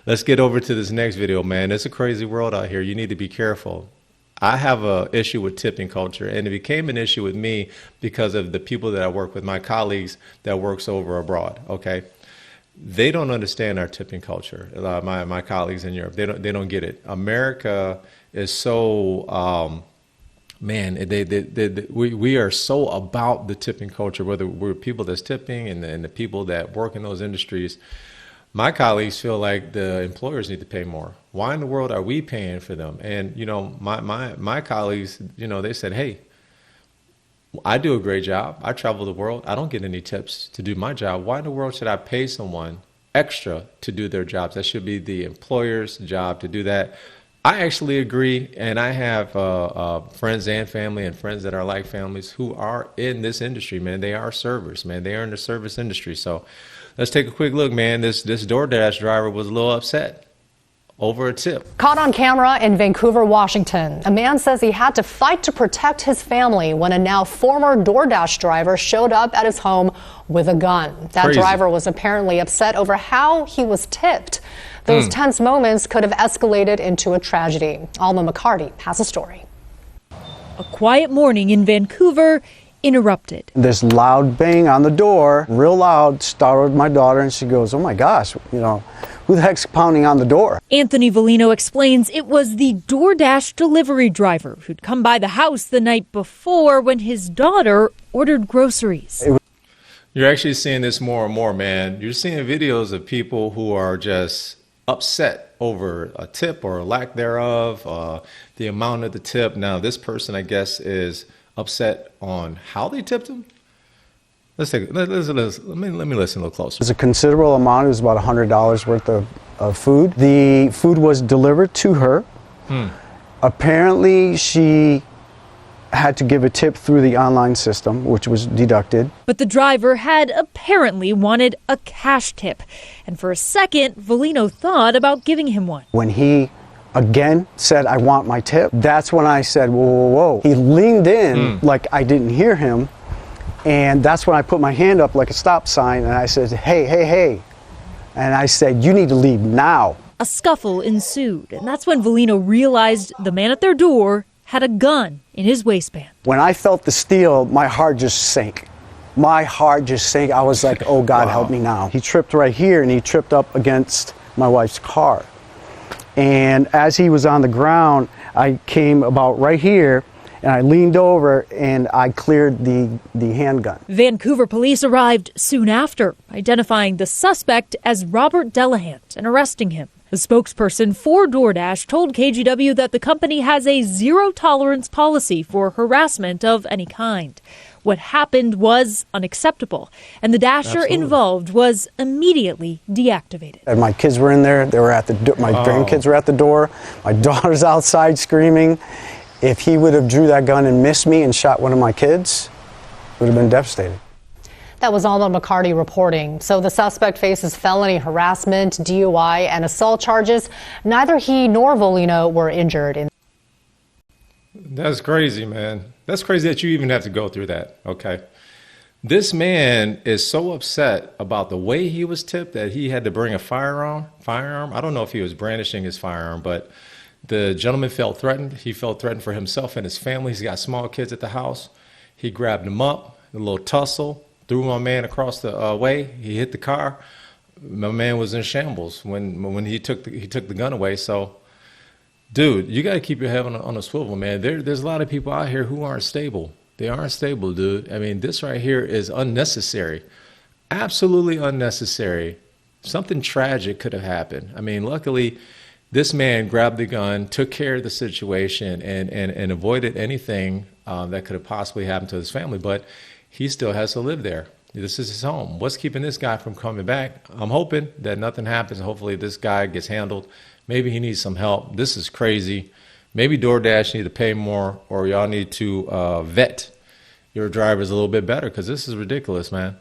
Let's get over to this next video, man. It's a crazy world out here. You need to be careful. I have an issue with tipping culture, and it became an issue with me because of the people that I work with, my colleagues that works over abroad. Okay, they don't understand our tipping culture. My colleagues in Europe, they don't get it. America is so we are so about the tipping culture, whether we're people that's tipping and the people that work in those industries. My colleagues feel like the employers need to pay more. Why in the world are we paying for them? And, you know, my colleagues, you know, they said, hey, I do a great job. I travel the world. I don't get any tips to do my job. Why in the world should I pay someone extra to do their jobs? That should be the employer's job to do that. I actually agree, and I have friends and family and friends that are like families who are in this industry, man. They are servers, man. They are in the service industry. So let's take a quick look, man. This DoorDash driver was a little upset over a tip. Caught on camera in Vancouver, Washington. A man says he had to fight to protect his family when a now former DoorDash driver showed up at his home with a gun. That Crazy. Driver was apparently upset over how he was tipped. Those tense moments could have escalated into a tragedy. Alma McCarty has a story. A quiet morning in Vancouver interrupted. This loud bang on the door, real loud, startled my daughter, and she goes, oh my gosh, you know, who the heck's pounding on the door? Anthony Volino explains it was the DoorDash delivery driver who'd come by the house the night before when his daughter ordered groceries. You're actually seeing this more and more, man. You're seeing videos of people who are just upset over a tip or lack thereof, the amount of the tip. Now, this person, I guess, is upset on how they tipped him. Let me listen a little closer. It was a considerable amount. It was about $100 worth of food. The food was delivered to her. Apparently, she had to give a tip through the online system, which was deducted. But the driver had apparently wanted a cash tip. And for a second, Volino thought about giving him one. When he again said, I want my tip, that's when I said, whoa, whoa, whoa. He leaned in like I didn't hear him. And that's when I put my hand up like a stop sign and I said, hey, hey, hey. And I said, you need to leave now. A scuffle ensued. And that's when Volino realized the man at their door had a gun in his waistband. When I felt the steel, my heart just sank. My heart just sank. I was like, oh God, help me now. He tripped right here and he tripped up against my wife's car. And as he was on the ground, I came about right here and I leaned over and I cleared the handgun. Vancouver police arrived soon after, identifying the suspect as Robert Delahant and arresting him. A spokesperson for DoorDash told KGW that the company has a zero-tolerance policy for harassment of any kind. What happened was unacceptable, and the Dasher involved was immediately deactivated. And my kids were in there. They were at the my grandkids were at the door. My daughter's outside screaming. If he would have drew that gun and missed me and shot one of my kids, it would have been devastating. That was Alma McCarty reporting. So the suspect faces felony harassment, DUI, and assault charges. Neither he nor Volino were injured. That's crazy, man. That's crazy that you even have to go through that, okay? This man is so upset about the way he was tipped that he had to bring a firearm. I don't know if he was brandishing his firearm, but the gentleman felt threatened. He felt threatened for himself and his family. He's got small kids at the house. He grabbed him up, a little tussle. Threw my man across the way. He hit the car. My man was in shambles when he took the gun away. So, dude, you got to keep your head on a swivel, man. There's a lot of people out here who aren't stable. They aren't stable, dude. I mean, this right here is unnecessary. Absolutely unnecessary. Something tragic could have happened. I mean, luckily, this man grabbed the gun, took care of the situation, and avoided anything that could have possibly happened to his family. But he still has to live there. This is his home. What's keeping this guy from coming back? I'm hoping that nothing happens. Hopefully this guy gets handled. Maybe he needs some help. This is crazy. Maybe DoorDash need to pay more, or y'all need to vet your drivers a little bit better, because this is ridiculous, man.